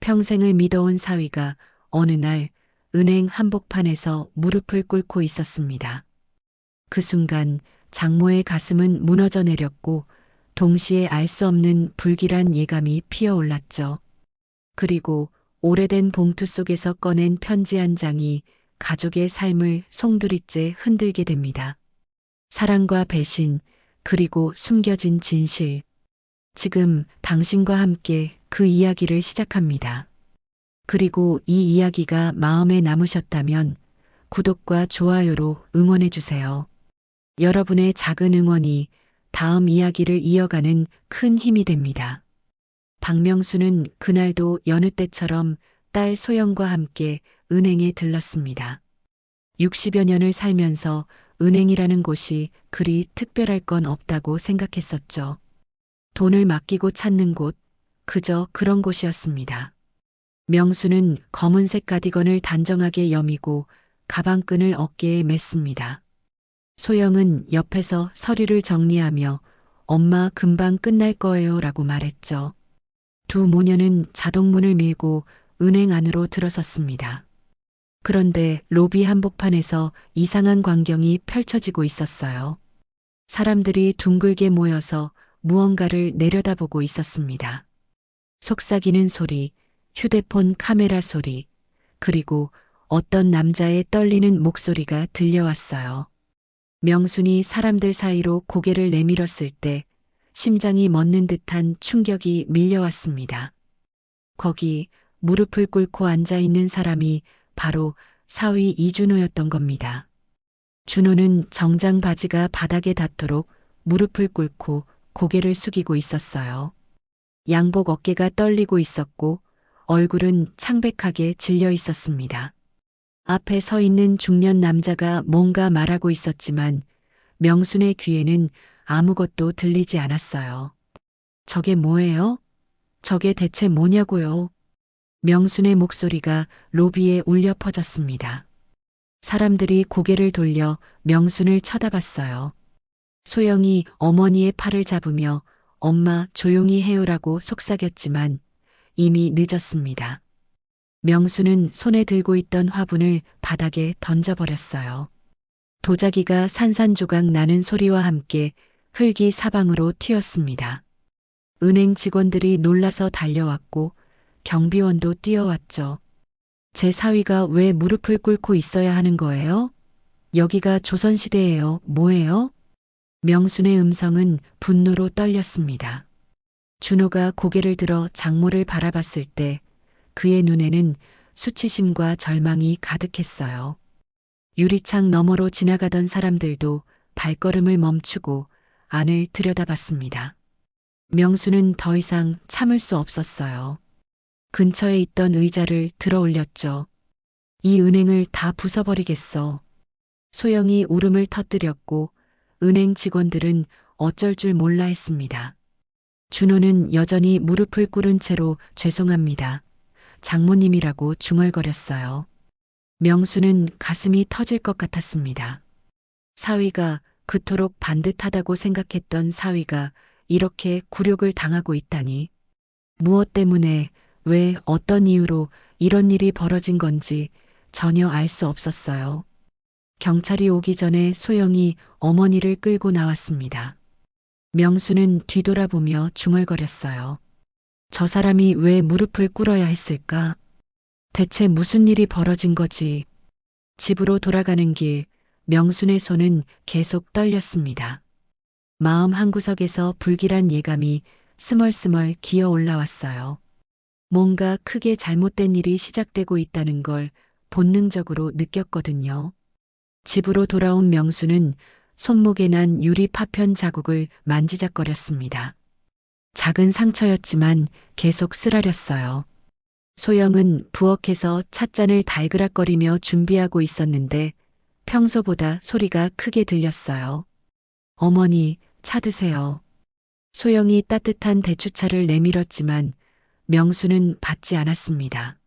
평생을 믿어온 사위가 어느 날 은행 한복판에서 무릎을 꿇고 있었습니다. 그 순간 장모의 가슴은 무너져 내렸고 동시에 알 수 없는 불길한 예감이 피어올랐죠. 그리고 오래된 봉투 속에서 꺼낸 편지 한 장이 가족의 삶을 송두리째 흔들게 됩니다. 사랑과 배신, 그리고 숨겨진 진실. 지금 당신과 함께 그 이야기를 시작합니다. 그리고 이 이야기가 마음에 남으셨다면 구독과 좋아요로 응원해 주세요. 여러분의 작은 응원이 다음 이야기를 이어가는 큰 힘이 됩니다. 박명수는 그날도 여느 때처럼 딸 소영과 함께 은행에 들렀습니다. 60여 년을 살면서 은행이라는 곳이 그리 특별할 건 없다고 생각했었죠. 돈을 맡기고 찾는 곳, 그저 그런 곳이었습니다. 명수는 검은색 가디건을 단정하게 여미고 가방끈을 어깨에 맸습니다. 소영은 옆에서 서류를 정리하며 엄마 금방 끝날 거예요 라고 말했죠. 두 모녀는 자동문을 밀고 은행 안으로 들어섰습니다. 그런데 로비 한복판에서 이상한 광경이 펼쳐지고 있었어요. 사람들이 둥글게 모여서 무언가를 내려다보고 있었습니다. 속삭이는 소리, 휴대폰 카메라 소리, 그리고 어떤 남자의 떨리는 목소리가 들려왔어요. 명순이 사람들 사이로 고개를 내밀었을 때 심장이 멎는 듯한 충격이 밀려왔습니다. 거기 무릎을 꿇고 앉아 있는 사람이 바로 사위 이준호였던 겁니다. 준호는 정장 바지가 바닥에 닿도록 무릎을 꿇고 고개를 숙이고 있었어요. 양복 어깨가 떨리고 있었고 얼굴은 창백하게 질려 있었습니다. 앞에 서 있는 중년 남자가 뭔가 말하고 있었지만 명순의 귀에는 아무것도 들리지 않았어요. 저게 뭐예요? 저게 대체 뭐냐고요? 명순의 목소리가 로비에 울려 퍼졌습니다. 사람들이 고개를 돌려 명순을 쳐다봤어요. 소영이 어머니의 팔을 잡으며 엄마 조용히 해요라고 속삭였지만 이미 늦었습니다. 명수는 손에 들고 있던 화분을 바닥에 던져버렸어요. 도자기가 산산조각 나는 소리와 함께 흙이 사방으로 튀었습니다. 은행 직원들이 놀라서 달려왔고 경비원도 뛰어왔죠. 제 사위가 왜 무릎을 꿇고 있어야 하는 거예요? 여기가 조선시대예요. 뭐예요? 명순의 음성은 분노로 떨렸습니다. 준호가 고개를 들어 장모를 바라봤을 때 그의 눈에는 수치심과 절망이 가득했어요. 유리창 너머로 지나가던 사람들도 발걸음을 멈추고 안을 들여다봤습니다. 명수는 더 이상 참을 수 없었어요. 근처에 있던 의자를 들어 올렸죠. 이 은행을 다 부숴버리겠어. 소영이 울음을 터뜨렸고 은행 직원들은 어쩔 줄 몰라 했습니다. 준호는 여전히 무릎을 꿇은 채로 죄송합니다. 장모님이라고 중얼거렸어요. 명수는 가슴이 터질 것 같았습니다. 사위가 그토록 반듯하다고 생각했던 사위가 이렇게 굴욕을 당하고 있다니. 무엇 때문에, 왜, 어떤 이유로 이런 일이 벌어진 건지 전혀 알 수 없었어요. 경찰이 오기 전에 소영이 어머니를 끌고 나왔습니다. 명수는 뒤돌아보며 중얼거렸어요. 저 사람이 왜 무릎을 꿇어야 했을까? 대체 무슨 일이 벌어진 거지? 집으로 돌아가는 길, 명순의 손은 계속 떨렸습니다. 마음 한구석에서 불길한 예감이 스멀스멀 기어 올라왔어요. 뭔가 크게 잘못된 일이 시작되고 있다는 걸 본능적으로 느꼈거든요. 집으로 돌아온 명수는 손목에 난 유리 파편 자국을 만지작거렸습니다. 작은 상처였지만 계속 쓰라렸어요. 소영은 부엌에서 찻잔을 달그락거리며 준비하고 있었는데 평소보다 소리가 크게 들렸어요. 어머니, 차 드세요. 소영이 따뜻한 대추차를 내밀었지만 명수는 받지 않았습니다.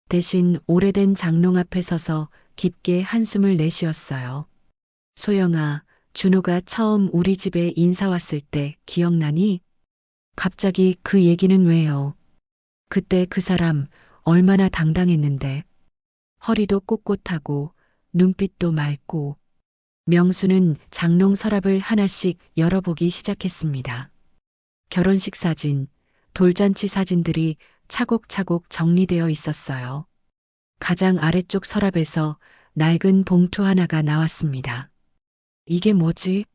대신 오래된 장롱 앞에 서서 깊게 한숨을 내쉬었어요. 소영아, 준호가 처음 우리 집에 인사 왔을 때 기억나니? 갑자기 그 얘기는 왜요? 그때 그 사람 얼마나 당당했는데. 허리도 꼿꼿하고 눈빛도 맑고. 명수는 장롱 서랍을 하나씩 열어보기 시작했습니다. 결혼식 사진, 돌잔치 사진들이 차곡차곡 정리되어 있었어요. 가장 아래쪽 서랍에서 낡은 봉투 하나가 나왔습니다. 이게 뭐지?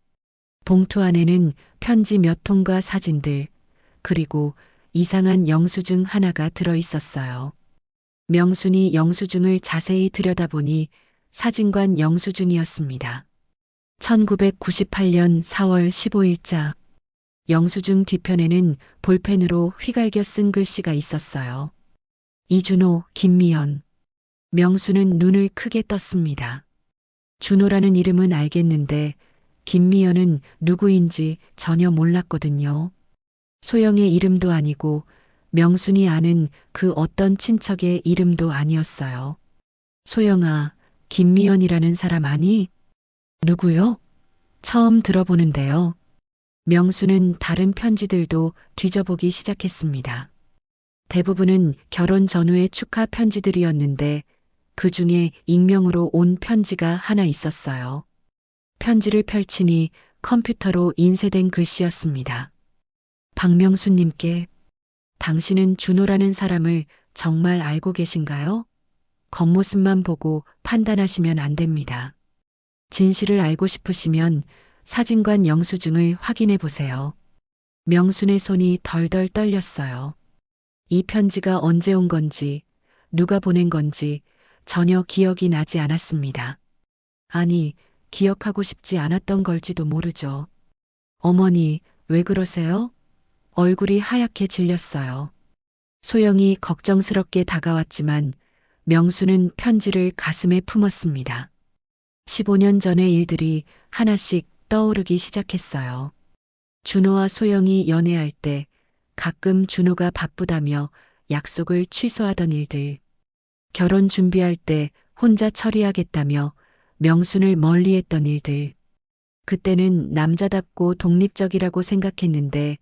봉투 안에는 편지 몇 통과 사진들, 그리고 이상한 영수증 하나가 들어 있었어요. 명순이 영수증을 자세히 들여다보니 사진관 영수증이었습니다. 1998년 4월 15일자. 영수증 뒤편에는 볼펜으로 휘갈겨 쓴 글씨가 있었어요. 이준호, 김미연. 명수는 눈을 크게 떴습니다. 준호라는 이름은 알겠는데 김미연은 누구인지 전혀 몰랐거든요. 소영의 이름도 아니고 명순이 아는 그 어떤 친척의 이름도 아니었어요. 소영아, 김미연이라는 사람 아니? 누구요? 처음 들어보는데요. 명수는 다른 편지들도 뒤져보기 시작했습니다. 대부분은 결혼 전후의 축하 편지들이었는데 그 중에 익명으로 온 편지가 하나 있었어요. 편지를 펼치니 컴퓨터로 인쇄된 글씨였습니다. 박명수님께, 당신은 준호라는 사람을 정말 알고 계신가요? 겉모습만 보고 판단하시면 안 됩니다. 진실을 알고 싶으시면 사진관 영수증을 확인해 보세요. 명순의 손이 덜덜 떨렸어요. 이 편지가 언제 온 건지, 누가 보낸 건지 전혀 기억이 나지 않았습니다. 아니, 기억하고 싶지 않았던 걸지도 모르죠. 어머니, 왜 그러세요? 얼굴이 하얗게 질렸어요. 소영이 걱정스럽게 다가왔지만 명수는 편지를 가슴에 품었습니다. 15년 전의 일들이 하나씩 떠오르기 시작했어요. 준호와 소영이 연애할 때 가끔 준호가 바쁘다며 약속을 취소하던 일들. 결혼 준비할 때 혼자 처리하겠다며 명순을 멀리했던 일들. 그때는 남자답고 독립적이라고 생각했는데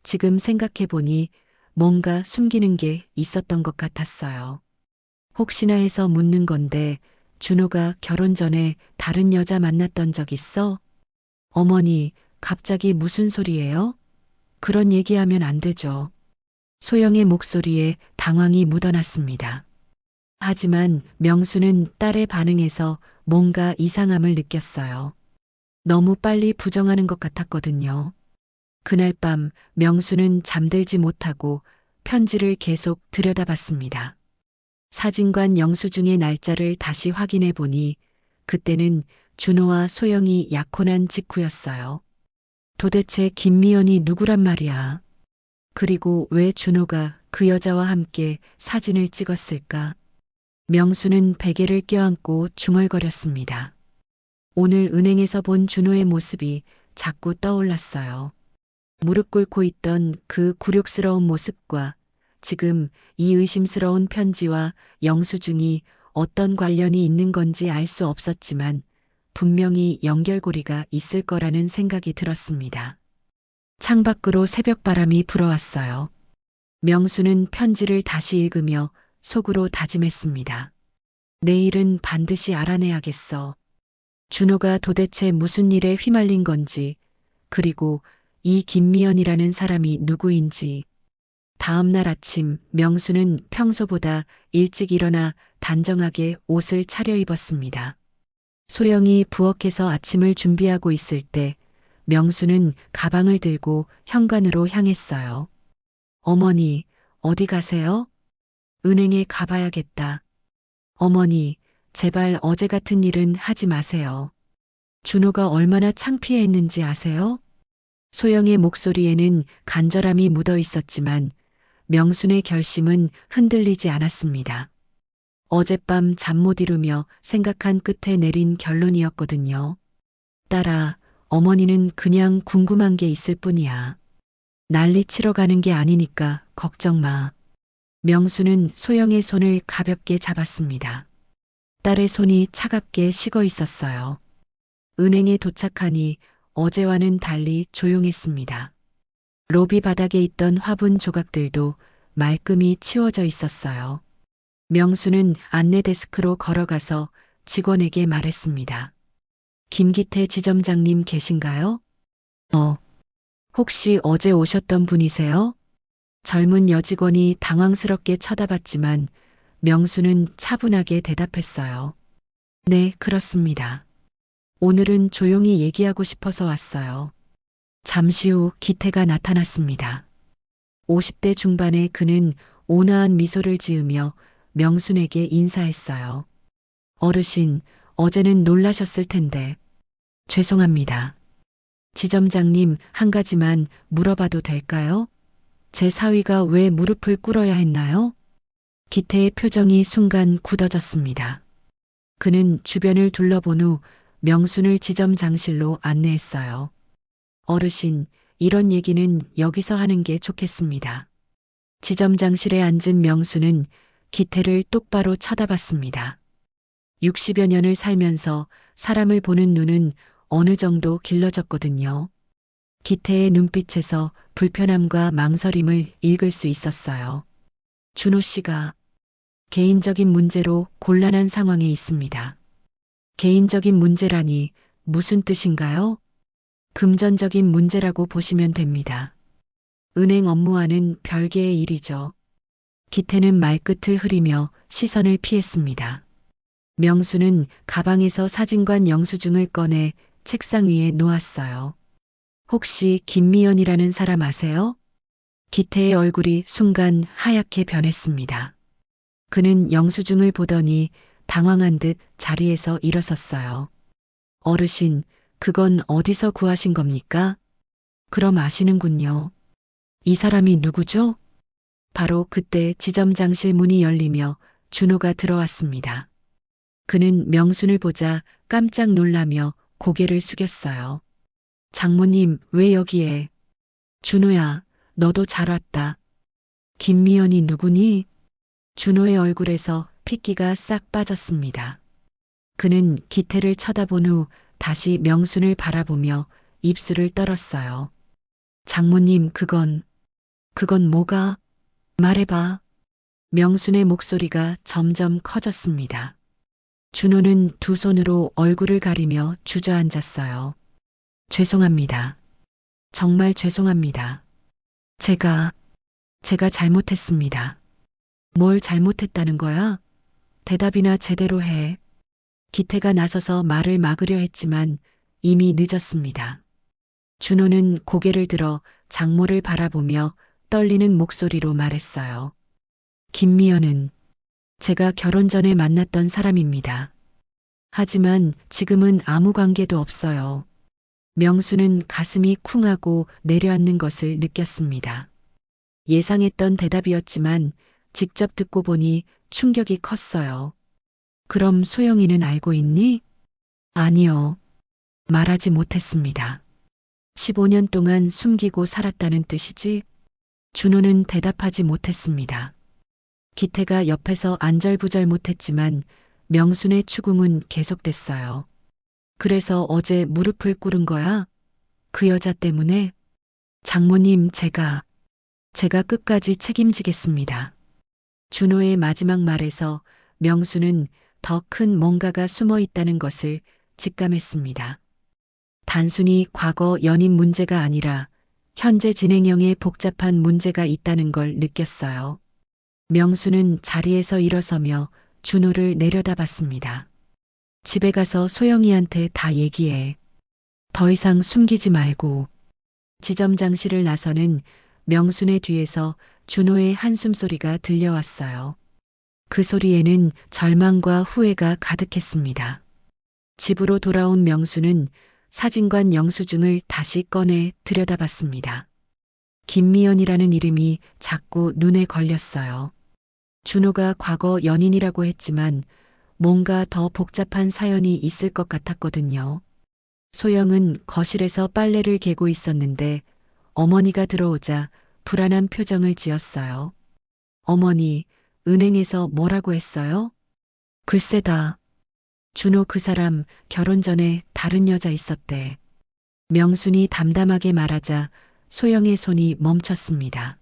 지금 생각해보니 뭔가 숨기는 게 있었던 것 같았어요. 혹시나 해서 묻는 건데 준호가 결혼 전에 다른 여자 만났던 적 있어? 어머니, 갑자기 무슨 소리예요? 그런 얘기하면 안 되죠. 소영의 목소리에 당황이 묻어났습니다. 하지만 명수는 딸의 반응에서 뭔가 이상함을 느꼈어요. 너무 빨리 부정하는 것 같았거든요. 그날 밤 명수는 잠들지 못하고 편지를 계속 들여다봤습니다. 사진관 영수증의 날짜를 다시 확인해 보니 그때는 준호와 소영이 약혼한 직후였어요. 도대체 김미연이 누구란 말이야. 그리고 왜 준호가 그 여자와 함께 사진을 찍었을까? 명수는 베개를 껴안고 중얼거렸습니다. 오늘 은행에서 본 준호의 모습이 자꾸 떠올랐어요. 무릎 꿇고 있던 그 굴욕스러운 모습과 지금 이 의심스러운 편지와 영수증이 어떤 관련이 있는 건지 알 수 없었지만 분명히 연결고리가 있을 거라는 생각이 들었습니다. 창밖으로 새벽바람이 불어왔어요. 명수는 편지를 다시 읽으며 속으로 다짐했습니다. 내일은 반드시 알아내야겠어. 준호가 도대체 무슨 일에 휘말린 건지, 그리고 이 김미연이라는 사람이 누구인지. 다음 날 아침 명수는 평소보다 일찍 일어나 단정하게 옷을 차려입었습니다. 소영이 부엌에서 아침을 준비하고 있을 때 명수는 가방을 들고 현관으로 향했어요. 어머니, 어디 가세요? 은행에 가봐야겠다. 어머니, 제발 어제 같은 일은 하지 마세요. 준호가 얼마나 창피해했는지 아세요? 소영의 목소리에는 간절함이 묻어 있었지만 명순의 결심은 흔들리지 않았습니다. 어젯밤 잠 못 이루며 생각한 끝에 내린 결론이었거든요. 딸아, 어머니는 그냥 궁금한 게 있을 뿐이야. 난리 치러 가는 게 아니니까 걱정 마. 명수는 소영의 손을 가볍게 잡았습니다. 딸의 손이 차갑게 식어 있었어요. 은행에 도착하니 어제와는 달리 조용했습니다. 로비 바닥에 있던 화분 조각들도 말끔히 치워져 있었어요. 명수는 안내 데스크로 걸어가서 직원에게 말했습니다. 김기태 지점장님 계신가요? 혹시 어제 오셨던 분이세요? 젊은 여직원이 당황스럽게 쳐다봤지만 명수는 차분하게 대답했어요. 네, 그렇습니다. 오늘은 조용히 얘기하고 싶어서 왔어요. 잠시 후 기태가 나타났습니다. 50대 중반의 그는 온화한 미소를 지으며 명순에게 인사했어요. 어르신, 어제는 놀라셨을 텐데. 죄송합니다. 지점장님, 한 가지만 물어봐도 될까요? 제 사위가 왜 무릎을 꿇어야 했나요? 기태의 표정이 순간 굳어졌습니다. 그는 주변을 둘러본 후 명순을 지점장실로 안내했어요. 어르신, 이런 얘기는 여기서 하는 게 좋겠습니다. 지점장실에 앉은 명수는 기태를 똑바로 쳐다봤습니다. 60여 년을 살면서 사람을 보는 눈은 어느 정도 길러졌거든요. 기태의 눈빛에서 불편함과 망설임을 읽을 수 있었어요. 준호 씨가 개인적인 문제로 곤란한 상황에 있습니다. 개인적인 문제라니 무슨 뜻인가요? 금전적인 문제라고 보시면 됩니다. 은행 업무와는 별개의 일이죠. 기태는 말끝을 흐리며 시선을 피했습니다. 명수는 가방에서 사진관 영수증을 꺼내 책상 위에 놓았어요. 혹시 김미연이라는 사람 아세요? 기태의 얼굴이 순간 하얗게 변했습니다. 그는 영수증을 보더니 당황한 듯 자리에서 일어섰어요. 어르신, 그건 어디서 구하신 겁니까? 그럼 아시는군요. 이 사람이 누구죠? 바로 그때 지점장실 문이 열리며 준호가 들어왔습니다. 그는 명순을 보자 깜짝 놀라며 고개를 숙였어요. 장모님, 왜 여기에? 준호야, 너도 잘 왔다. 김미연이 누구니? 준호의 얼굴에서 핏기가 싹 빠졌습니다. 그는 기태를 쳐다본 후 다시 명순을 바라보며 입술을 떨었어요. 장모님, 그건 뭐가? 말해봐. 명순의 목소리가 점점 커졌습니다. 준호는 두 손으로 얼굴을 가리며 주저앉았어요. 죄송합니다. 정말 죄송합니다. 제가 잘못했습니다. 뭘 잘못했다는 거야? 대답이나 제대로 해. 기태가 나서서 말을 막으려 했지만 이미 늦었습니다. 준호는 고개를 들어 장모를 바라보며 떨리는 목소리로 말했어요. 김미연은 제가 결혼 전에 만났던 사람입니다. 하지만 지금은 아무 관계도 없어요. 명수는 가슴이 쿵하고 내려앉는 것을 느꼈습니다. 예상했던 대답이었지만 직접 듣고 보니 충격이 컸어요. 그럼 소영이는 알고 있니? 아니요. 말하지 못했습니다. 15년 동안 숨기고 살았다는 뜻이지? 준호는 대답하지 못했습니다. 기태가 옆에서 안절부절 못했지만 명순의 추궁은 계속됐어요. 그래서 어제 무릎을 꿇은 거야? 그 여자 때문에? 장모님, 제가 끝까지 책임지겠습니다. 준호의 마지막 말에서 명수는 더 큰 뭔가가 숨어 있다는 것을 직감했습니다. 단순히 과거 연인 문제가 아니라 현재 진행형의 복잡한 문제가 있다는 걸 느꼈어요. 명수는 자리에서 일어서며 준호를 내려다봤습니다. 집에 가서 소영이한테 다 얘기해. 더 이상 숨기지 말고. 지점장실을 나서는 명순의 뒤에서 준호의 한숨소리가 들려왔어요. 그 소리에는 절망과 후회가 가득했습니다. 집으로 돌아온 명수는 사진관 영수증을 다시 꺼내 들여다봤습니다. 김미연이라는 이름이 자꾸 눈에 걸렸어요. 준호가 과거 연인이라고 했지만 뭔가 더 복잡한 사연이 있을 것 같았거든요. 소영은 거실에서 빨래를 개고 있었는데 어머니가 들어오자 불안한 표정을 지었어요. 어머니, 은행에서 뭐라고 했어요? 글쎄다. 준호 그 사람 결혼 전에 다른 여자 있었대. 명순이 담담하게 말하자 소영의 손이 멈췄습니다.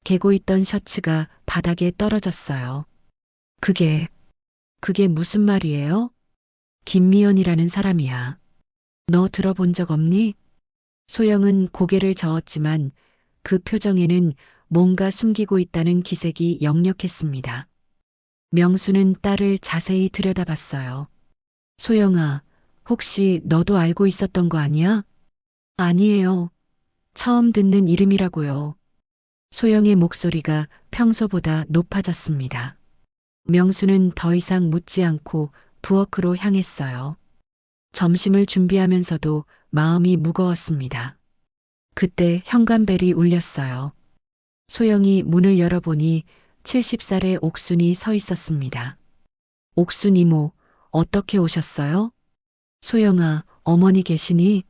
개고 있던 셔츠가 바닥에 떨어졌어요. 그게 무슨 말이에요? 김미연이라는 사람이야. 너 들어본 적 없니? 소영은 고개를 저었지만 그 표정에는 뭔가 숨기고 있다는 기색이 역력했습니다. 명수는 딸을 자세히 들여다봤어요. 소영아, 혹시 너도 알고 있었던 거 아니야? 아니에요. 처음 듣는 이름이라고요. 소영의 목소리가 평소보다 높아졌습니다. 명수는 더 이상 묻지 않고 부엌으로 향했어요. 점심을 준비하면서도 마음이 무거웠습니다. 그때 현관벨이 울렸어요. 소영이 문을 열어보니 70살의 옥순이 서 있었습니다. 옥순 이모, 어떻게 오셨어요? 소영아, 어머니 계시니?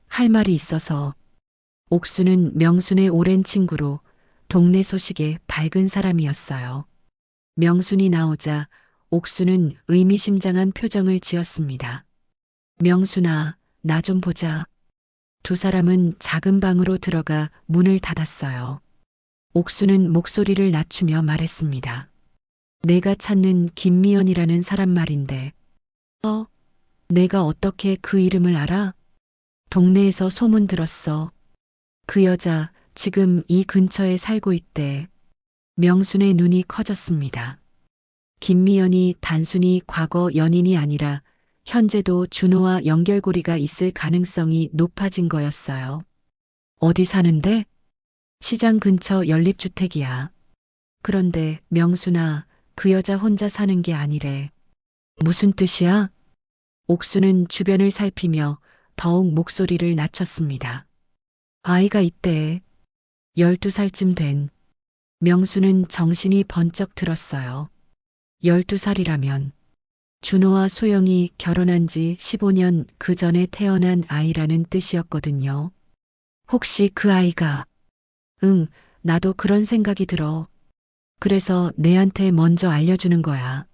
할 말이 있어서. 옥순은 명순의 오랜 친구로 동네 소식에 밝은 사람이었어요. 명순이 나오자 옥순은 의미심장한 표정을 지었습니다. 명순아, 나 좀 보자. 두 사람은 작은 방으로 들어가 문을 닫았어요. 옥순은 목소리를 낮추며 말했습니다. 내가 찾는 김미연이라는 사람 말인데. 내가 어떻게 그 이름을 알아? 동네에서 소문 들었어. 그 여자 지금 이 근처에 살고 있대. 명순의 눈이 커졌습니다. 김미연이 단순히 과거 연인이 아니라 현재도 준호와 연결고리가 있을 가능성이 높아진 거였어요. 어디 사는데? 시장 근처 연립주택이야. 그런데 명순아, 그 여자 혼자 사는 게 아니래. 무슨 뜻이야? 옥수는 주변을 살피며 더욱 목소리를 낮췄습니다. 아이가 있대. 12살쯤 된. 명수는 정신이 번쩍 들었어요. 12살이라면 준호와 소영이 결혼한 지 15년 그 전에 태어난 아이라는 뜻이었거든요. 혹시 그 아이가? 응, 나도 그런 생각이 들어. 그래서 내한테 먼저 알려주는 거야.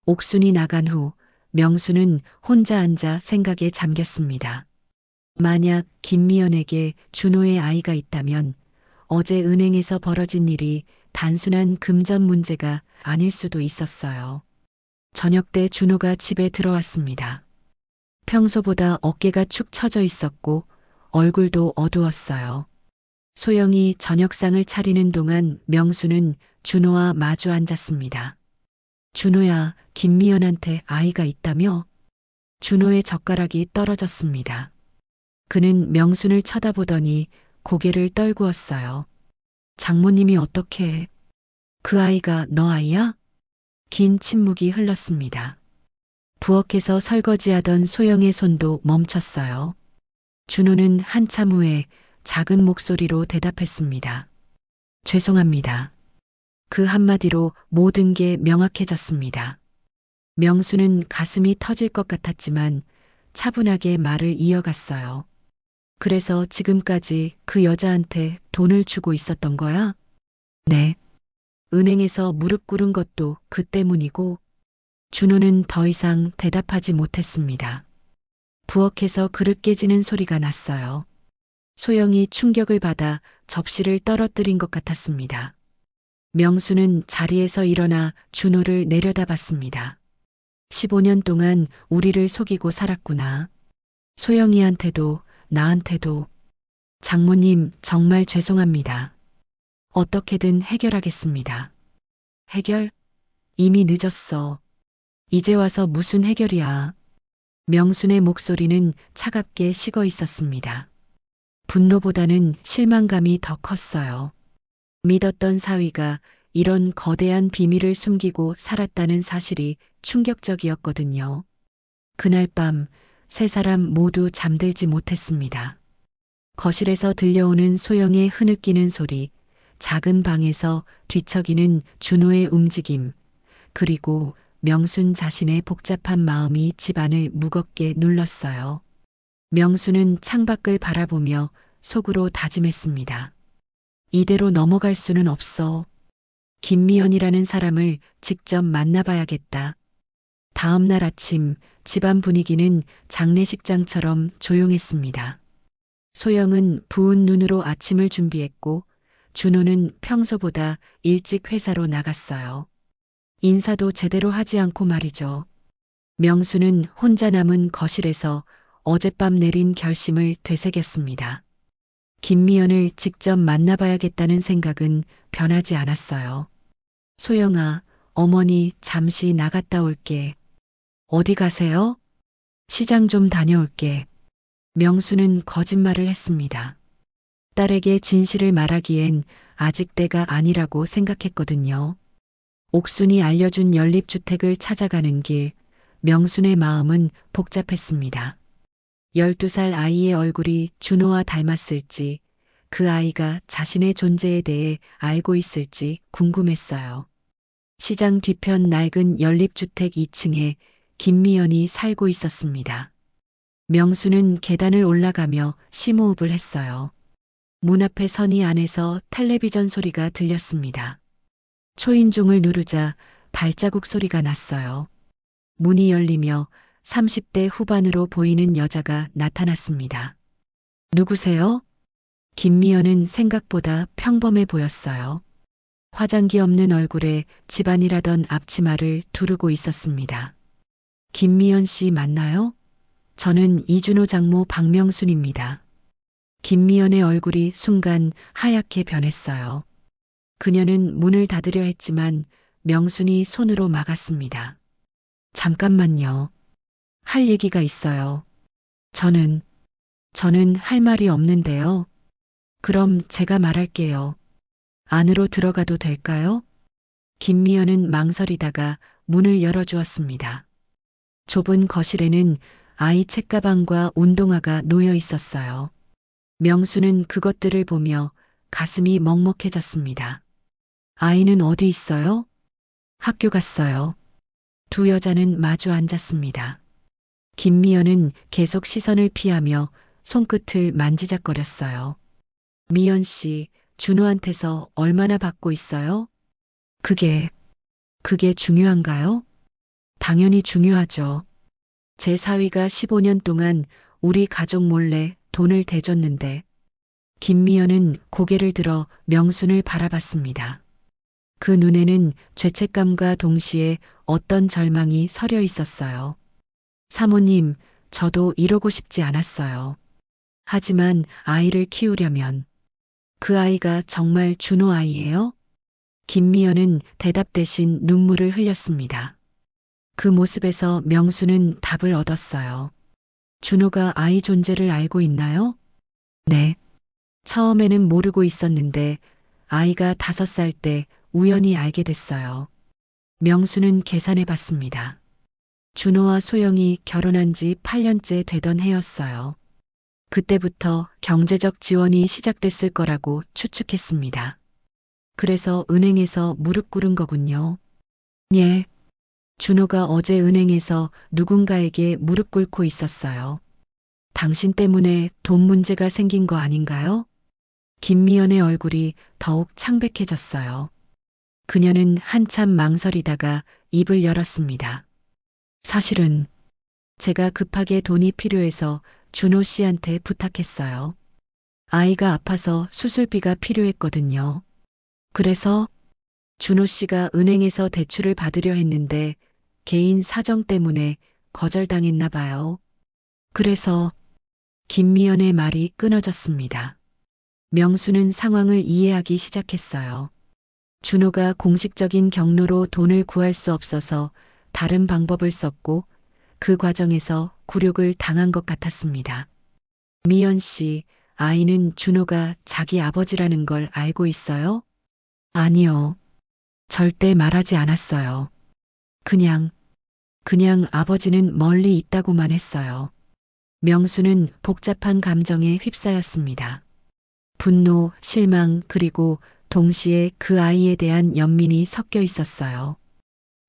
옥순이 나간 후 명수는 혼자 앉아 생각에 잠겼습니다. 만약 김미연에게 준호의 아이가 있다면 어제 은행에서 벌어진 일이 단순한 금전 문제가 아닐 수도 있었어요. 저녁 때 준호가 집에 들어왔습니다. 평소보다 어깨가 축 처져 있었고 얼굴도 어두웠어요. 소영이 저녁상을 차리는 동안 명수는 준호와 마주 앉았습니다. 준호야, 김미연한테 아이가 있다며? 준호의 젓가락이 떨어졌습니다. 그는 명순을 쳐다보더니 고개를 떨구었어요. 장모님이 어떻게? 그 아이가 너 아이야? 긴 침묵이 흘렀습니다. 부엌에서 설거지하던 소영의 손도 멈췄어요. 준호는 한참 후에 작은 목소리로 대답했습니다. 죄송합니다. 그 한마디로 모든 게 명확해졌습니다. 명수는 가슴이 터질 것 같았지만 차분하게 말을 이어갔어요. 그래서 지금까지 그 여자한테 돈을 주고 있었던 거야? 네. 은행에서 무릎 꿇은 것도 그 때문이고. 준호는 더 이상 대답하지 못했습니다. 부엌에서 그릇 깨지는 소리가 났어요. 소영이 충격을 받아 접시를 떨어뜨린 것 같았습니다. 명수는 자리에서 일어나 준호를 내려다봤습니다. 15년 동안 우리를 속이고 살았구나. 소영이한테도 나한테도. 장모님, 정말 죄송합니다. 어떻게든 해결하겠습니다. 해결? 이미 늦었어. 이제 와서 무슨 해결이야. 명순의 목소리는 차갑게 식어 있었습니다. 분노보다는 실망감이 더 컸어요. 믿었던 사위가 이런 거대한 비밀을 숨기고 살았다는 사실이 충격적이었거든요. 그날 밤 세 사람 모두 잠들지 못했습니다. 거실에서 들려오는 소영의 흐느끼는 소리, 작은 방에서 뒤척이는 준호의 움직임, 그리고 명순 자신의 복잡한 마음이 집안을 무겁게 눌렀어요. 명순은 창밖을 바라보며 속으로 다짐했습니다. 이대로 넘어갈 수는 없어. 김미연이라는 사람을 직접 만나봐야겠다. 다음 날 아침 집안 분위기는 장례식장처럼 조용했습니다. 소영은 부은 눈으로 아침을 준비했고 준호는 평소보다 일찍 회사로 나갔어요. 인사도 제대로 하지 않고 말이죠. 명수는 혼자 남은 거실에서 어젯밤 내린 결심을 되새겼습니다. 김미연을 직접 만나봐야겠다는 생각은 변하지 않았어요. 소영아, 어머니 잠시 나갔다 올게. 어디 가세요? 시장 좀 다녀올게. 명수는 거짓말을 했습니다. 딸에게 진실을 말하기엔 아직 때가 아니라고 생각했거든요. 옥순이 알려준 연립주택을 찾아가는 길, 명순의 마음은 복잡했습니다. 12살 아이의 얼굴이 준호와 닮았을지, 그 아이가 자신의 존재에 대해 알고 있을지 궁금했어요. 시장 뒤편 낡은 연립주택 2층에 김미연이 살고 있었습니다. 명수는 계단을 올라가며 심호흡을 했어요. 문 앞에 선이 안에서 텔레비전 소리가 들렸습니다. 초인종을 누르자 발자국 소리가 났어요. 문이 열리며 30대 후반으로 보이는 여자가 나타났습니다. 누구세요? 김미연은 생각보다 평범해 보였어요. 화장기 없는 얼굴에 집안이라던 앞치마를 두르고 있었습니다. 김미연 씨 맞나요? 저는 이준호 장모 박명순입니다. 김미연의 얼굴이 순간 하얗게 변했어요. 그녀는 문을 닫으려 했지만 명순이 손으로 막았습니다. 잠깐만요. 할 얘기가 있어요. 저는 할 말이 없는데요. 그럼 제가 말할게요. 안으로 들어가도 될까요? 김미연은 망설이다가 문을 열어주었습니다. 좁은 거실에는 아이 책가방과 운동화가 놓여 있었어요. 명수는 그것들을 보며 가슴이 먹먹해졌습니다. 아이는 어디 있어요? 학교 갔어요. 두 여자는 마주 앉았습니다. 김미연은 계속 시선을 피하며 손끝을 만지작거렸어요. 미연 씨, 준호한테서 얼마나 받고 있어요? 그게 중요한가요? 당연히 중요하죠. 제 사위가 15년 동안 우리 가족 몰래 돈을 대줬는데 김미연은 고개를 들어 명순을 바라봤습니다. 그 눈에는 죄책감과 동시에 어떤 절망이 서려 있었어요. 사모님, 저도 이러고 싶지 않았어요. 하지만 아이를 키우려면 그 아이가 정말 준호 아이예요? 김미연은 대답 대신 눈물을 흘렸습니다. 그 모습에서 명수는 답을 얻었어요. 준호가 아이 존재를 알고 있나요? 네. 처음에는 모르고 있었는데 아이가 5살 때 우연히 알게 됐어요. 명수는 계산해 봤습니다. 준호와 소영이 결혼한 지 8년째 되던 해였어요. 그때부터 경제적 지원이 시작됐을 거라고 추측했습니다. 그래서 은행에서 무릎 꿇은 거군요. 예. 준호가 어제 은행에서 누군가에게 무릎 꿇고 있었어요. 당신 때문에 돈 문제가 생긴 거 아닌가요? 김미연의 얼굴이 더욱 창백해졌어요. 그녀는 한참 망설이다가 입을 열었습니다. 사실은 제가 급하게 돈이 필요해서 준호 씨한테 부탁했어요. 아이가 아파서 수술비가 필요했거든요. 그래서 준호 씨가 은행에서 대출을 받으려 했는데 개인 사정 때문에 거절당했나 봐요. 그래서 김미연의 말이 끊어졌습니다. 명수는 상황을 이해하기 시작했어요. 준호가 공식적인 경로로 돈을 구할 수 없어서 다른 방법을 썼고 그 과정에서 굴욕을 당한 것 같았습니다. 미연 씨, 아이는 준호가 자기 아버지라는 걸 알고 있어요? 아니요. 절대 말하지 않았어요. 그냥 아버지는 멀리 있다고만 했어요. 명수는 복잡한 감정에 휩싸였습니다. 분노, 실망, 그리고 동시에 그 아이에 대한 연민이 섞여 있었어요.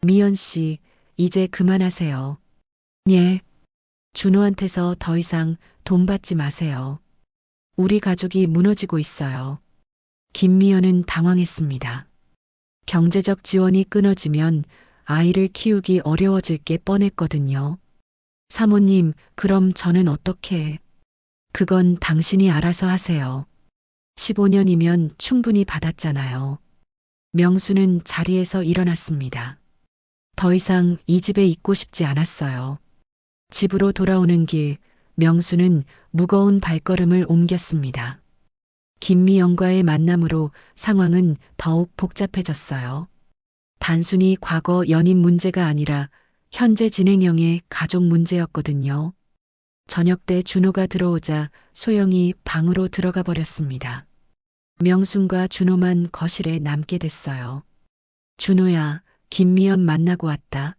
미연 씨, 이제 그만하세요. 예. 준호한테서 더 이상 돈 받지 마세요. 우리 가족이 무너지고 있어요. 김미연은 당황했습니다. 경제적 지원이 끊어지면 아이를 키우기 어려워질 게 뻔했거든요. 사모님, 그럼 저는 어떻게? 그건 당신이 알아서 하세요. 15년이면 충분히 받았잖아요. 명수는 자리에서 일어났습니다. 더 이상 이 집에 있고 싶지 않았어요. 집으로 돌아오는 길, 명수는 무거운 발걸음을 옮겼습니다. 김미영과의 만남으로 상황은 더욱 복잡해졌어요. 단순히 과거 연인 문제가 아니라 현재 진행형의 가족 문제였거든요. 저녁 때 준호가 들어오자 소영이 방으로 들어가 버렸습니다. 명순과 준호만 거실에 남게 됐어요. 준호야, 김미연 만나고 왔다.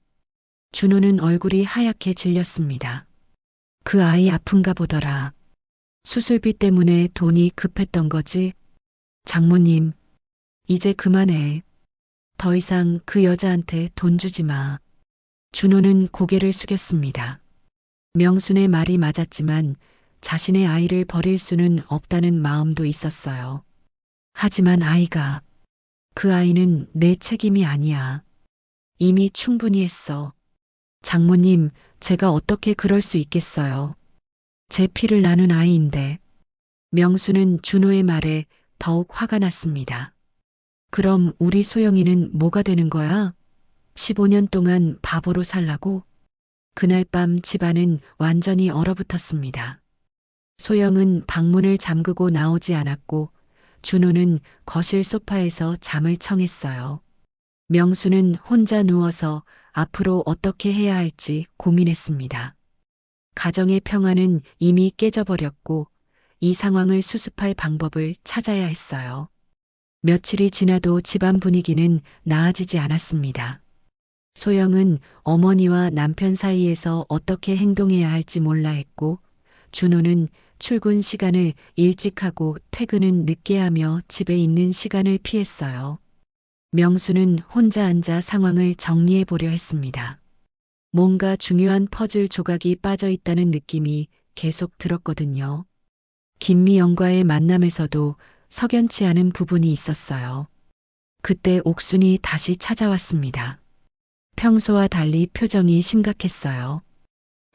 준호는 얼굴이 하얗게 질렸습니다. 그 아이 아픈가 보더라. 수술비 때문에 돈이 급했던 거지. 장모님, 이제 그만해. 더 이상 그 여자한테 돈 주지 마. 준호는 고개를 숙였습니다. 명순의 말이 맞았지만 자신의 아이를 버릴 수는 없다는 마음도 있었어요. 하지만 그 아이는 내 책임이 아니야. 이미 충분히 했어. 장모님, 제가 어떻게 그럴 수 있겠어요. 제 피를 나눈 아이인데. 명수는 준호의 말에 더욱 화가 났습니다. 그럼 우리 소영이는 뭐가 되는 거야? 15년 동안 바보로 살라고? 그날 밤 집안은 완전히 얼어붙었습니다. 소영은 방문을 잠그고 나오지 않았고 준호는 거실 소파에서 잠을 청했어요. 명수는 혼자 누워서 앞으로 어떻게 해야 할지 고민했습니다. 가정의 평화는 이미 깨져버렸고 이 상황을 수습할 방법을 찾아야 했어요. 며칠이 지나도 집안 분위기는 나아지지 않았습니다. 소영은 어머니와 남편 사이에서 어떻게 행동해야 할지 몰라 했고 준호는 출근 시간을 일찍 하고 퇴근은 늦게 하며 집에 있는 시간을 피했어요. 명수는 혼자 앉아 상황을 정리해 보려 했습니다. 뭔가 중요한 퍼즐 조각이 빠져 있다는 느낌이 계속 들었거든요. 김미영과의 만남에서도 석연치 않은 부분이 있었어요. 그때 옥순이 다시 찾아왔습니다. 평소와 달리 표정이 심각했어요.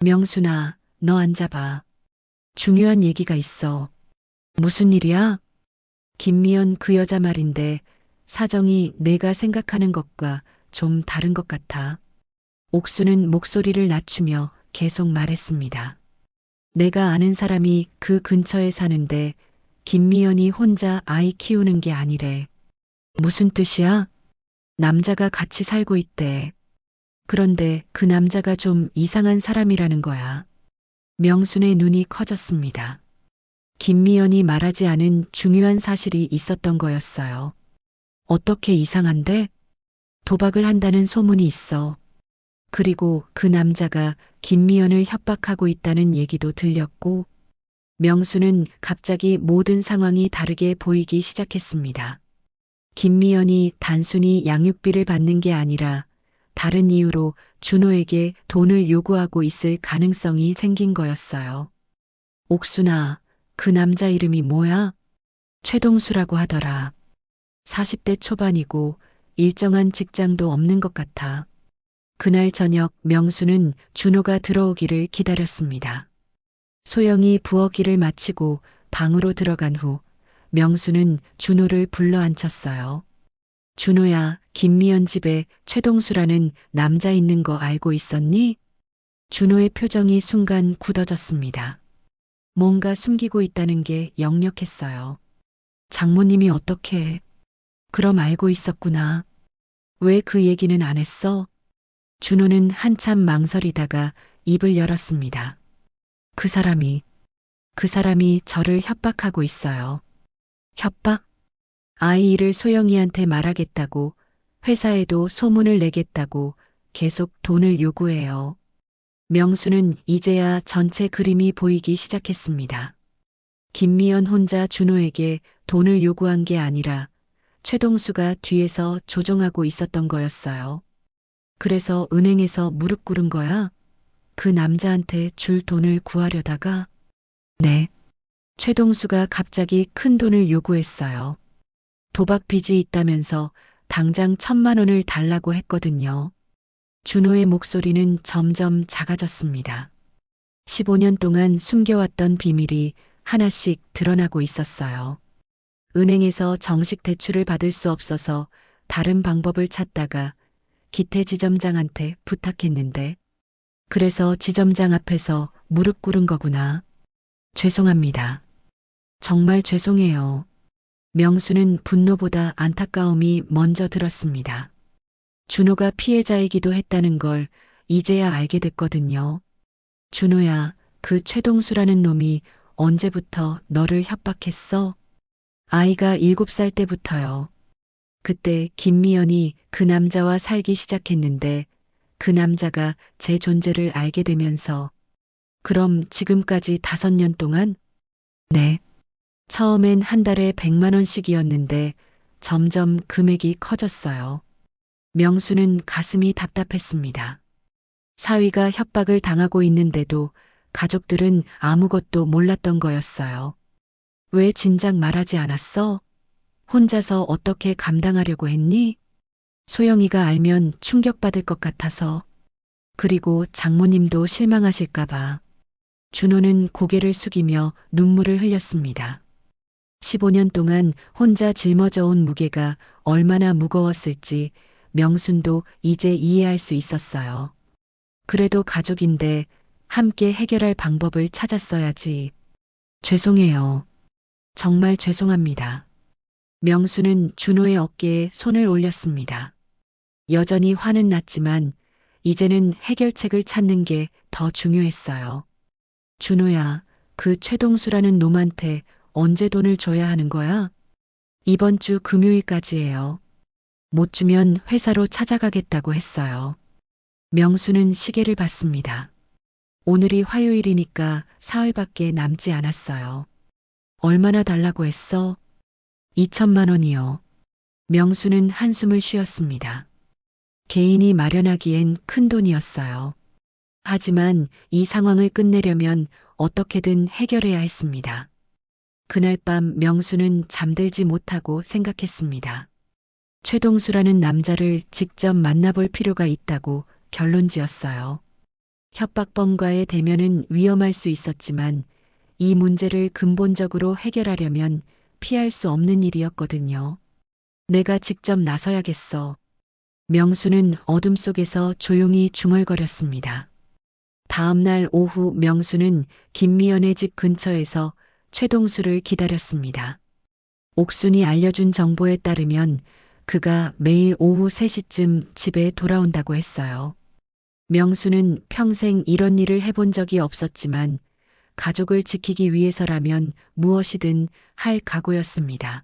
명순아, 너 앉아봐. 중요한 얘기가 있어. 무슨 일이야? 김미연 그 여자 말인데 사정이 내가 생각하는 것과 좀 다른 것 같아. 옥수는 목소리를 낮추며 계속 말했습니다. 내가 아는 사람이 그 근처에 사는데 김미연이 혼자 아이 키우는 게 아니래. 무슨 뜻이야? 남자가 같이 살고 있대. 그런데 그 남자가 좀 이상한 사람이라는 거야. 명순의 눈이 커졌습니다. 김미연이 말하지 않은 중요한 사실이 있었던 거였어요. 어떻게 이상한데? 도박을 한다는 소문이 있어. 그리고 그 남자가 김미연을 협박하고 있다는 얘기도 들렸고, 명수는 갑자기 모든 상황이 다르게 보이기 시작했습니다. 김미연이 단순히 양육비를 받는 게 아니라 다른 이유로 준호에게 돈을 요구하고 있을 가능성이 생긴 거였어요. 옥순아, 그 남자 이름이 뭐야? 최동수라고 하더라. 40대 초반이고 일정한 직장도 없는 것 같아. 그날 저녁 명수는 준호가 들어오기를 기다렸습니다. 소영이 부엌일을 마치고 방으로 들어간 후 명수는 준호를 불러 앉혔어요. 준호야, 김미연 집에 최동수라는 남자 있는 거 알고 있었니? 준호의 표정이 순간 굳어졌습니다. 뭔가 숨기고 있다는 게 역력했어요. 장모님이 어떻게... 그럼 알고 있었구나. 왜 그 얘기는 안 했어? 준호는 한참 망설이다가 입을 열었습니다. 그 사람이 저를 협박하고 있어요. 협박? 아이 일을 소영이한테 말하겠다고, 회사에도 소문을 내겠다고 계속 돈을 요구해요. 명수는 이제야 전체 그림이 보이기 시작했습니다. 김미연 혼자 준호에게 돈을 요구한 게 아니라 최동수가 뒤에서 조종하고 있었던 거였어요. 그래서 은행에서 무릎 꿇은 거야? 그 남자한테 줄 돈을 구하려다가? 네. 최동수가 갑자기 큰 돈을 요구했어요. 도박 빚이 있다면서 당장 1,000만 원을 달라고 했거든요. 준호의 목소리는 점점 작아졌습니다. 15년 동안 숨겨왔던 비밀이 하나씩 드러나고 있었어요. 은행에서 정식 대출을 받을 수 없어서 다른 방법을 찾다가 기태 지점장한테 부탁했는데 그래서 지점장 앞에서 무릎 꿇은 거구나. 죄송합니다. 정말 죄송해요. 명수는 분노보다 안타까움이 먼저 들었습니다. 준호가 피해자이기도 했다는 걸 이제야 알게 됐거든요. 준호야, 그 최동수라는 놈이 언제부터 너를 협박했어? 아이가 7살 때부터요. 그때 김미연이 그 남자와 살기 시작했는데 그 남자가 제 존재를 알게 되면서 그럼 지금까지 5년 동안? 네. 처음엔 한 달에 100만 원씩이었는데 점점 금액이 커졌어요. 명수는 가슴이 답답했습니다. 사위가 협박을 당하고 있는데도 가족들은 아무것도 몰랐던 거였어요. 왜 진작 말하지 않았어? 혼자서 어떻게 감당하려고 했니? 소영이가 알면 충격받을 것 같아서. 그리고 장모님도 실망하실까봐. 준호는 고개를 숙이며 눈물을 흘렸습니다. 15년 동안 혼자 짊어져 온 무게가 얼마나 무거웠을지 명순도 이제 이해할 수 있었어요. 그래도 가족인데 함께 해결할 방법을 찾았어야지. 죄송해요. 정말 죄송합니다. 명수는 준호의 어깨에 손을 올렸습니다. 여전히 화는 났지만 이제는 해결책을 찾는 게 더 중요했어요. 준호야, 그 최동수라는 놈한테 언제 돈을 줘야 하는 거야? 이번 주 금요일까지예요. 못 주면 회사로 찾아가겠다고 했어요. 명수는 시계를 봤습니다. 오늘이 화요일이니까 사흘밖에 남지 않았어요. 얼마나 달라고 했어? 2천만 원이요. 명수는 한숨을 쉬었습니다. 개인이 마련하기엔 큰 돈이었어요. 하지만 이 상황을 끝내려면 어떻게든 해결해야 했습니다. 그날 밤 명수는 잠들지 못하고 생각했습니다. 최동수라는 남자를 직접 만나볼 필요가 있다고 결론지었어요. 협박범과의 대면은 위험할 수 있었지만 이 문제를 근본적으로 해결하려면 피할 수 없는 일이었거든요. 내가 직접 나서야겠어. 명수는 어둠 속에서 조용히 중얼거렸습니다. 다음 날 오후 명수는 김미연의 집 근처에서 최동수를 기다렸습니다. 옥순이 알려준 정보에 따르면 그가 매일 오후 3시쯤 집에 돌아온다고 했어요. 명수는 평생 이런 일을 해본 적이 없었지만 가족을 지키기 위해서라면 무엇이든 할 각오였습니다.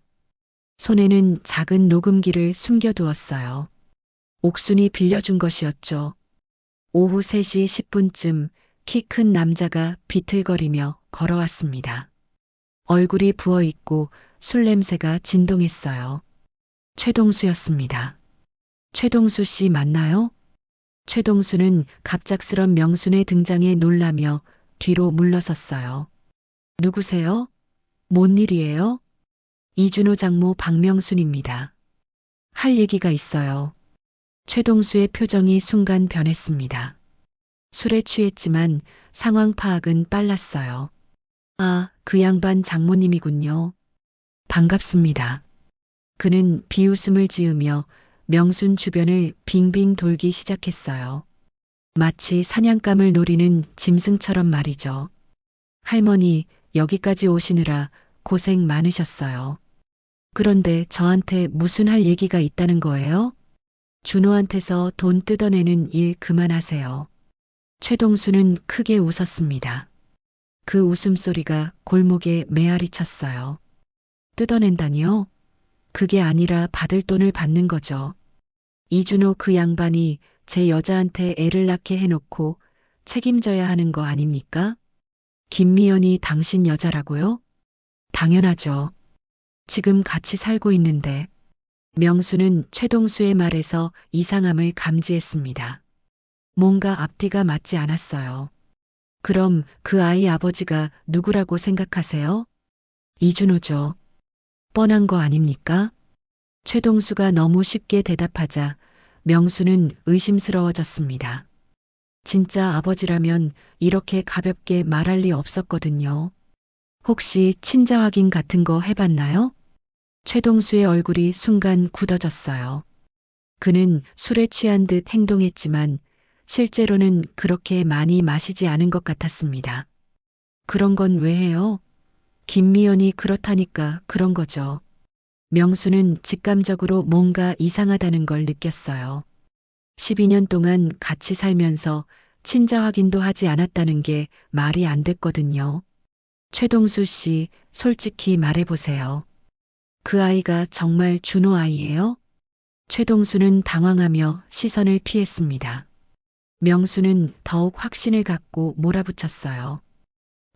손에는 작은 녹음기를 숨겨두었어요. 옥순이 빌려준 것이었죠. 오후 3시 10분쯤 키 큰 남자가 비틀거리며 걸어왔습니다. 얼굴이 부어있고 술 냄새가 진동했어요. 최동수였습니다. 최동수 씨 맞나요? 최동수는 갑작스런 명순의 등장에 놀라며 뒤로 물러섰어요. 누구세요? 뭔 일이에요? 이준호 장모 박명순입니다. 할 얘기가 있어요. 최동수의 표정이 순간 변했습니다. 술에 취했지만 상황 파악은 빨랐어요. 아, 그 양반 장모님이군요. 반갑습니다. 그는 비웃음을 지으며 명순 주변을 빙빙 돌기 시작했어요. 마치 사냥감을 노리는 짐승처럼 말이죠. 할머니, 여기까지 오시느라 고생 많으셨어요. 그런데 저한테 무슨 할 얘기가 있다는 거예요? 준호한테서 돈 뜯어내는 일 그만하세요. 최동수는 크게 웃었습니다. 그 웃음소리가 골목에 메아리 쳤어요. 뜯어낸다니요? 그게 아니라 받을 돈을 받는 거죠. 이준호 그 양반이 제 여자한테 애를 낳게 해놓고 책임져야 하는 거 아닙니까? 김미연이 당신 여자라고요? 당연하죠. 지금 같이 살고 있는데. 명수는 최동수의 말에서 이상함을 감지했습니다. 뭔가 앞뒤가 맞지 않았어요. 그럼 그 아이 아버지가 누구라고 생각하세요? 이준호죠. 뻔한 거 아닙니까? 최동수가 너무 쉽게 대답하자 명수는 의심스러워졌습니다. 진짜 아버지라면 이렇게 가볍게 말할 리 없었거든요. 혹시 친자 확인 같은 거 해봤나요? 최동수의 얼굴이 순간 굳어졌어요. 그는 술에 취한 듯 행동했지만 실제로는 그렇게 많이 마시지 않은 것 같았습니다. 그런 건 왜 해요? 김미연이 그렇다니까 그런 거죠. 명수는 직감적으로 뭔가 이상하다는 걸 느꼈어요. 12년 동안 같이 살면서 친자 확인도 하지 않았다는 게 말이 안 됐거든요. 최동수 씨, 솔직히 말해보세요. 그 아이가 정말 준호 아이예요? 최동수는 당황하며 시선을 피했습니다. 명수는 더욱 확신을 갖고 몰아붙였어요.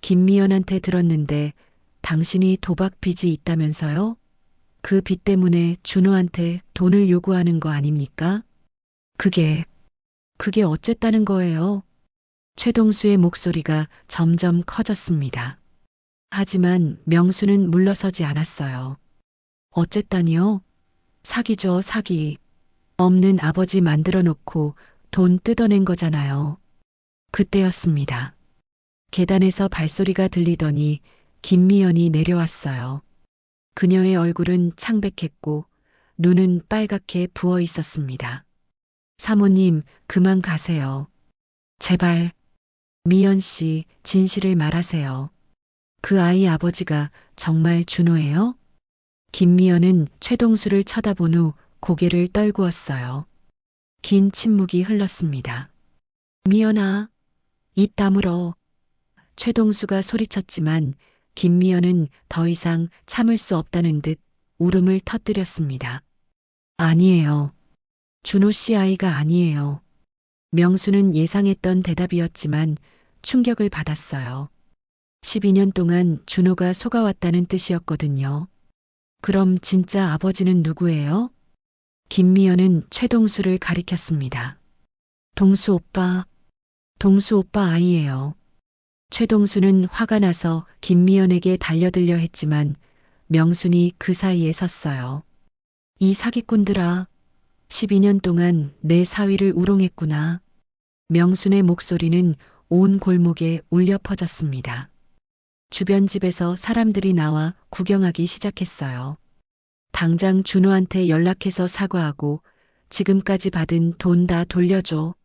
김미연한테 들었는데 당신이 도박 빚이 있다면서요? 그 빚 때문에 준호한테 돈을 요구하는 거 아닙니까? 그게 어쨌다는 거예요? 최동수의 목소리가 점점 커졌습니다. 하지만 명수는 물러서지 않았어요. 어쨌다니요? 사기죠, 사기. 없는 아버지 만들어 놓고 돈 뜯어낸 거잖아요. 그때였습니다. 계단에서 발소리가 들리더니 김미연이 내려왔어요. 그녀의 얼굴은 창백했고 눈은 빨갛게 부어 있었습니다. 사모님, 그만 가세요. 제발, 미연 씨, 진실을 말하세요. 그 아이 아버지가 정말 준호예요? 김미연은 최동수를 쳐다본 후 고개를 떨구었어요. 긴 침묵이 흘렀습니다. 미연아, 입 다물어. 최동수가 소리쳤지만 김미연은 더 이상 참을 수 없다는 듯 울음을 터뜨렸습니다. 아니에요. 준호 씨 아이가 아니에요. 명수는 예상했던 대답이었지만 충격을 받았어요. 12년 동안 준호가 속아왔다는 뜻이었거든요. 그럼 진짜 아버지는 누구예요? 김미연은 최동수를 가리켰습니다. 동수 오빠 아이예요. 최동수는 화가 나서 김미연에게 달려들려 했지만 명순이 그 사이에 섰어요. 이 사기꾼들아, 12년 동안 내 사위를 우롱했구나. 명순의 목소리는 온 골목에 울려 퍼졌습니다. 주변 집에서 사람들이 나와 구경하기 시작했어요. 당장 준호한테 연락해서 사과하고 지금까지 받은 돈 다 돌려줘.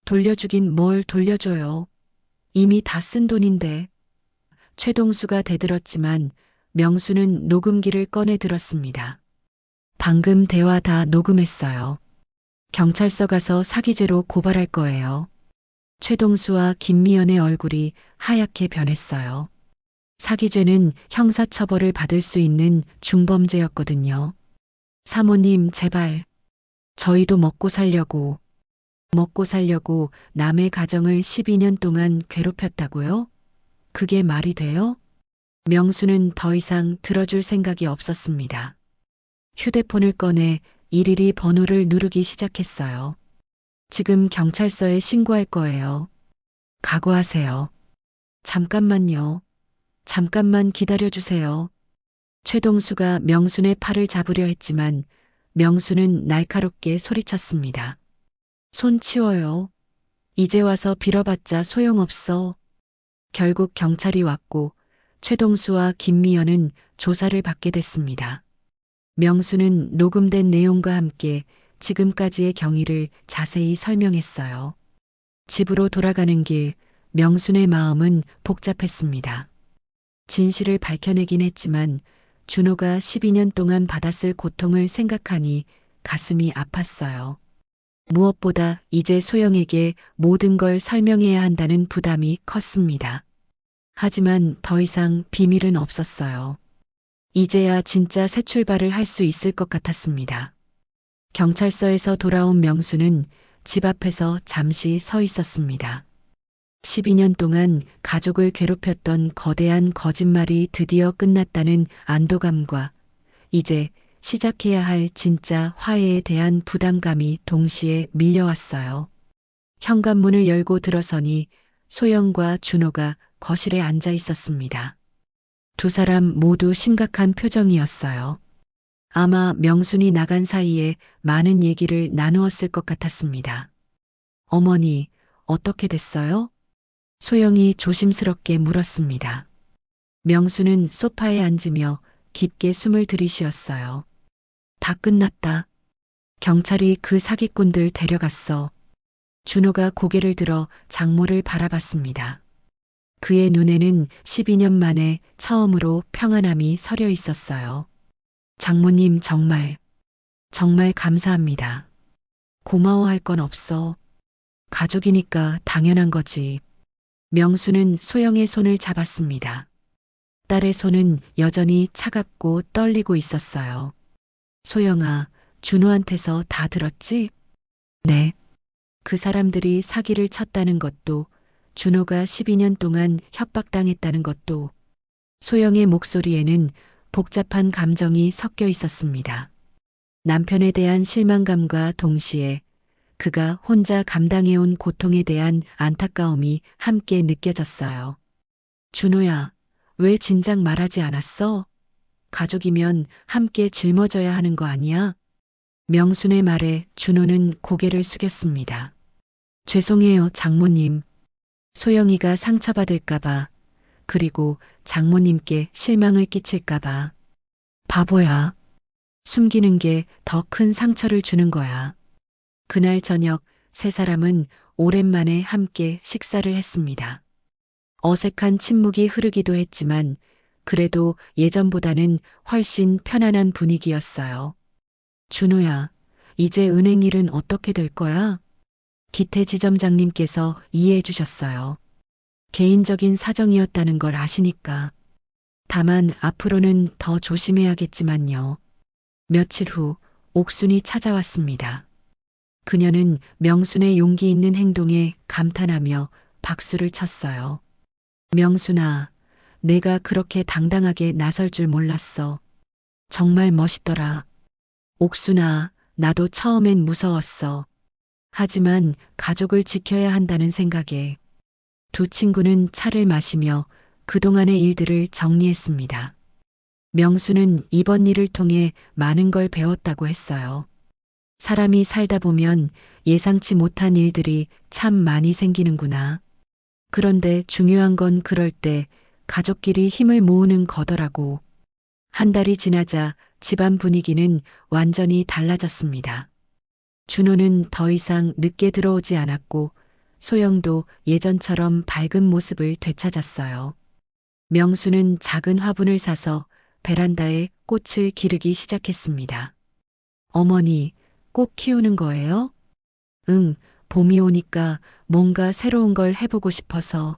돌려주긴 뭘 돌려줘요. 이미 다 쓴 돈인데. 최동수가 대들었지만 명수는 녹음기를 꺼내 들었습니다. 방금 대화 다 녹음했어요. 경찰서 가서 사기죄로 고발할 거예요. 최동수와 김미연의 얼굴이 하얗게 변했어요. 사기죄는 형사처벌을 받을 수 있는 중범죄였거든요. 사모님, 제발. 저희도 먹고 살려고 남의 가정을 12년 동안 괴롭혔다고요? 그게 말이 돼요? 명수는 더 이상 들어줄 생각이 없었습니다. 휴대폰을 꺼내 일일이 번호를 누르기 시작했어요. 지금 경찰서에 신고할 거예요. 각오하세요. 잠깐만요. 잠깐만 기다려주세요. 최동수가 명순의 팔을 잡으려 했지만 명수는 날카롭게 소리쳤습니다. 손 치워요. 이제 와서 빌어봤자 소용없어. 결국 경찰이 왔고 최동수와 김미연은 조사를 받게 됐습니다. 명수는 녹음된 내용과 함께 지금까지의 경위를 자세히 설명했어요. 집으로 돌아가는 길, 명순의 마음은 복잡했습니다. 진실을 밝혀내긴 했지만 준호가 12년 동안 받았을 고통을 생각하니 가슴이 아팠어요. 무엇보다 이제 소영에게 모든 걸 설명해야 한다는 부담이 컸습니다. 하지만 더 이상 비밀은 없었어요. 이제야 진짜 새 출발을 할 수 있을 것 같았습니다. 경찰서에서 돌아온 명수는 집 앞에서 잠시 서 있었습니다. 12년 동안 가족을 괴롭혔던 거대한 거짓말이 드디어 끝났다는 안도감과 이제 시작해야 할 진짜 화해에 대한 부담감이 동시에 밀려왔어요. 현관문을 열고 들어서니 소영과 준호가 거실에 앉아 있었습니다. 두 사람 모두 심각한 표정이었어요. 아마 명순이 나간 사이에 많은 얘기를 나누었을 것 같았습니다. 어머니, 어떻게 됐어요? 소영이 조심스럽게 물었습니다. 명수는 소파에 앉으며 깊게 숨을 들이쉬었어요. 다 끝났다. 경찰이 그 사기꾼들 데려갔어. 준호가 고개를 들어 장모를 바라봤습니다. 그의 눈에는 12년 만에 처음으로 평안함이 서려 있었어요. 장모님 정말 감사합니다. 고마워할 건 없어. 가족이니까 당연한 거지. 명수는 소영의 손을 잡았습니다. 딸의 손은 여전히 차갑고 떨리고 있었어요. 소영아, 준호한테서 다 들었지? 네. 그 사람들이 사기를 쳤다는 것도, 준호가 12년 동안 협박당했다는 것도, 소영의 목소리에는 복잡한 감정이 섞여 있었습니다. 남편에 대한 실망감과 동시에 그가 혼자 감당해온 고통에 대한 안타까움이 함께 느껴졌어요. 준호야, 왜 진작 말하지 않았어? 가족이면 함께 짊어져야 하는 거 아니야? 명순의 말에 준호는 고개를 숙였습니다. 죄송해요, 장모님. 소영이가 상처받을까봐, 그리고 장모님께 실망을 끼칠까봐. 바보야. 숨기는 게 더 큰 상처를 주는 거야. 그날 저녁 세 사람은 오랜만에 함께 식사를 했습니다. 어색한 침묵이 흐르기도 했지만 그래도 예전보다는 훨씬 편안한 분위기였어요. 준호야, 이제 은행 일은 어떻게 될 거야? 기태 지점장님께서 이해해 주셨어요. 개인적인 사정이었다는 걸 아시니까. 다만 앞으로는 더 조심해야겠지만요. 며칠 후 옥순이 찾아왔습니다. 그녀는 명순의 용기 있는 행동에 감탄하며 박수를 쳤어요. 명순아, 내가 그렇게 당당하게 나설 줄 몰랐어. 정말 멋있더라. 옥순아, 나도 처음엔 무서웠어. 하지만 가족을 지켜야 한다는 생각에 두 친구는 차를 마시며 그동안의 일들을 정리했습니다. 명수는 이번 일을 통해 많은 걸 배웠다고 했어요. 사람이 살다 보면 예상치 못한 일들이 참 많이 생기는구나. 그런데 중요한 건 그럴 때 가족끼리 힘을 모으는 거더라고. 한 달이 지나자 집안 분위기는 완전히 달라졌습니다. 준호는 더 이상 늦게 들어오지 않았고 소영도 예전처럼 밝은 모습을 되찾았어요. 명수는 작은 화분을 사서 베란다에 꽃을 기르기 시작했습니다. 어머니, 꽃 키우는 거예요? 응, 봄이 오니까 뭔가 새로운 걸 해보고 싶어서.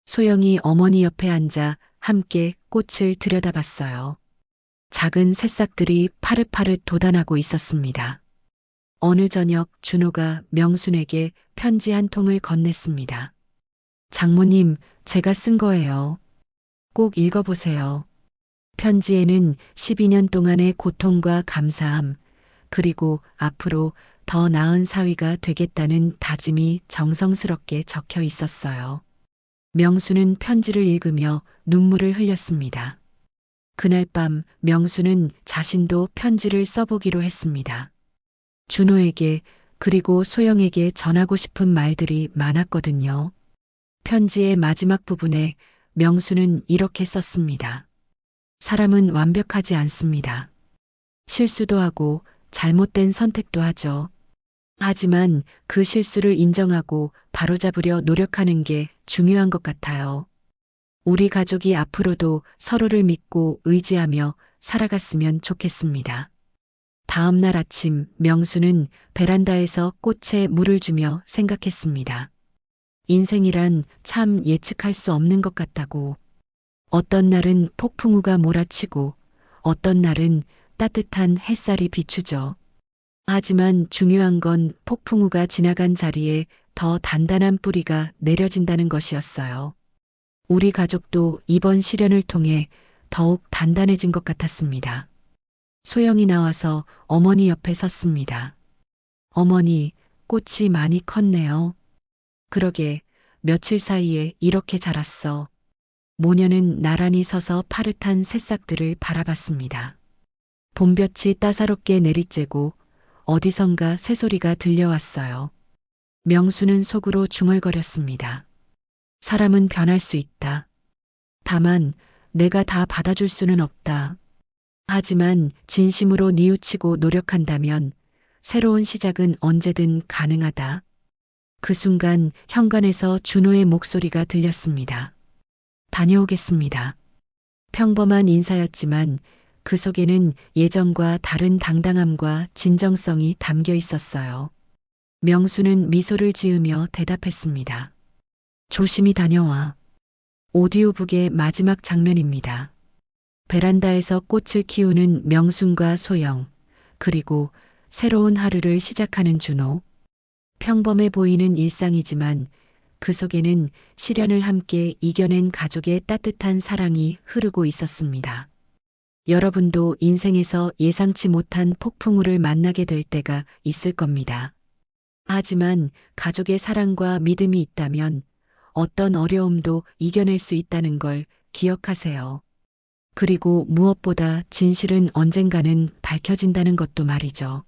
소영이 어머니 옆에 앉아 함께 꽃을 들여다봤어요. 작은 새싹들이 파릇파릇 돋아나고 있었습니다. 어느 저녁 준호가 명순에게 편지 한 통을 건넸습니다. 장모님, 제가 쓴 거예요. 꼭 읽어보세요. 편지에는 12년 동안의 고통과 감사함, 그리고 앞으로 더 나은 사위가 되겠다는 다짐이 정성스럽게 적혀 있었어요. 명수는 편지를 읽으며 눈물을 흘렸습니다. 그날 밤 명수는 자신도 편지를 써보기로 했습니다. 준호에게 그리고 소영에게 전하고 싶은 말들이 많았거든요. 편지의 마지막 부분에 명수는 이렇게 썼습니다. 사람은 완벽하지 않습니다. 실수도 하고 잘못된 선택도 하죠. 하지만 그 실수를 인정하고 바로잡으려 노력하는 게 중요한 것 같아요. 우리 가족이 앞으로도 서로를 믿고 의지하며 살아갔으면 좋겠습니다. 다음 날 아침 명수는 베란다에서 꽃에 물을 주며 생각했습니다. 인생이란 참 예측할 수 없는 것 같다고. 어떤 날은 폭풍우가 몰아치고 어떤 날은 따뜻한 햇살이 비추죠. 하지만 중요한 건 폭풍우가 지나간 자리에 더 단단한 뿌리가 내려진다는 것이었어요. 우리 가족도 이번 시련을 통해 더욱 단단해진 것 같았습니다. 소영이 나와서 어머니 옆에 섰습니다. 어머니, 꽃이 많이 컸네요. 그러게, 며칠 사이에 이렇게 자랐어. 모녀는 나란히 서서 파릇한 새싹들을 바라봤습니다. 봄볕이 따사롭게 내리쬐고 어디선가 새소리가 들려왔어요. 명수는 속으로 중얼거렸습니다. 사람은 변할 수 있다. 다만 내가 다 받아줄 수는 없다. 하지만 진심으로 뉘우치고 노력한다면 새로운 시작은 언제든 가능하다. 그 순간 현관에서 준호의 목소리가 들렸습니다. 다녀오겠습니다. 평범한 인사였지만 그 속에는 예전과 다른 당당함과 진정성이 담겨 있었어요. 명수는 미소를 지으며 대답했습니다. 조심히 다녀와. 오디오북의 마지막 장면입니다. 베란다에서 꽃을 키우는 명순과 소영, 그리고 새로운 하루를 시작하는 준호. 평범해 보이는 일상이지만 그 속에는 시련을 함께 이겨낸 가족의 따뜻한 사랑이 흐르고 있었습니다. 여러분도 인생에서 예상치 못한 폭풍우를 만나게 될 때가 있을 겁니다. 하지만 가족의 사랑과 믿음이 있다면 어떤 어려움도 이겨낼 수 있다는 걸 기억하세요. 그리고 무엇보다 진실은 언젠가는 밝혀진다는 것도 말이죠.